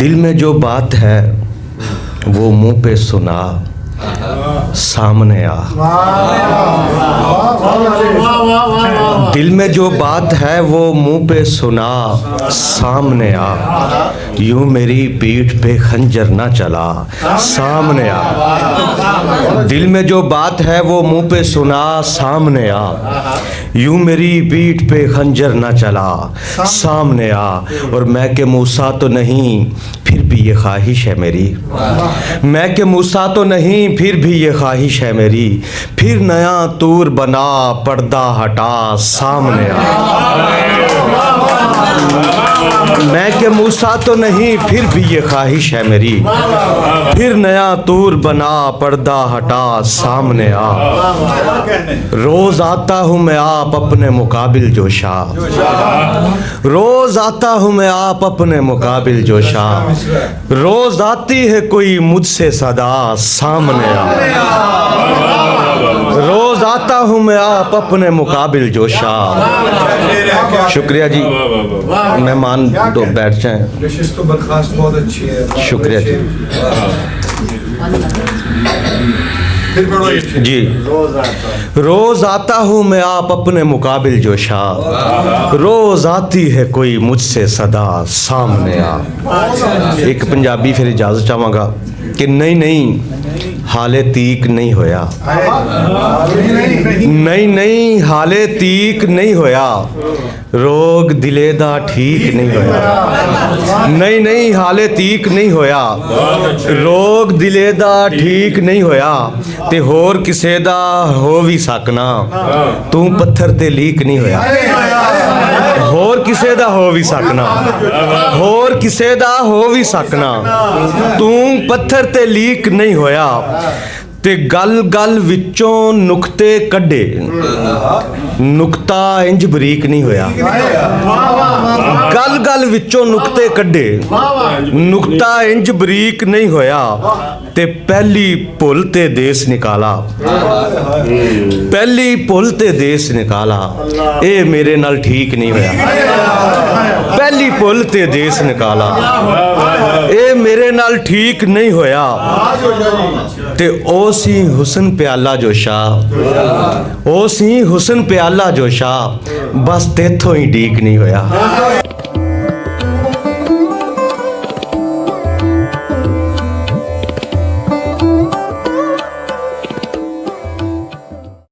दिल में जो बात है वो मुंह पे सुना, सामने आ। दिल में जो बात है वो मुंह पे सुना, सामने आ। यूं मेरी पीठ पे खंजर ना चला, सामने आ। दिल में जो बात है वो मुंह पे सुना, सामने आ। यूं मेरी पीठ पे खंजर ना चला, सामने आ। और मैं के मूसा तो नहीं फिर भी ये ख्वाहिश है मेरी, मैं के मूसा तो नहीं फिर भी ये ख्वाहिश है मेरी। फिर नया तूर बना पर्दा हटा, सामने आ। मैं के मूसा तो नहीं फिर भी ये ख्वाहिश है मेरी। फिर नया तूर बना पर्दा हटा, सामने आ। रोज आता हूँ मैं आप अपने मुकाबिल जोशा, रोज आता हूँ मैं आप अपने मुकाबिल जोशा। रोज आती है कोई मुझसे सदा, सामने आ। रोज आता हूँ मैं आप अपने मुकाबिल जोशा। शुक्रिया जी, मेहमान दो बैठ जाएं। तो बर्खास्त बहुत अच्छी है, शुक्रिया जी। फिर पढ़ो जी। रोज आता हूँ मैं आप अपने मुकाबिल जोशा। रोज आती है कोई मुझसे सदा, सामने आ। एक पंजाबी फिर इजाजत चाहांगा कि नहीं नहीं हाले तीक नहीं होया, नहीं नहीं हाले तीक नहीं होया। रोग दिले दा ठीक नहीं होया, नहीं नहीं हाले तीक नहीं होया। रोग दिले दा ठीक नहीं होया। ते होर किसे दा हो भी सकना, तू पत्थर ते लीक नहीं होया। होर किसे दा हो भी सकना, होर किसे दा हो भी सकना, तू पत्थर ते लीक नहीं होया। ते गल गल विचों नुक्ते कड्डे, नुक्ता इंज बरीक नहीं होया। गल गल विचों नुक्ते कड्डे, नुक्ता इंज बरीक नहीं होया। ते पहली भुल ते देस निकाला, पहली भुल ते देस निकाला। ए मेरे नाल ठीक नहीं होया, पहली भुल ते देस निकाला। ए मेरे नाल ठीक नहीं होया। ते ओ सी हुसन प्याला जोशा, ओ सी हुसन प्याला जोशा। बस तेथों ही ठीक नहीं होया।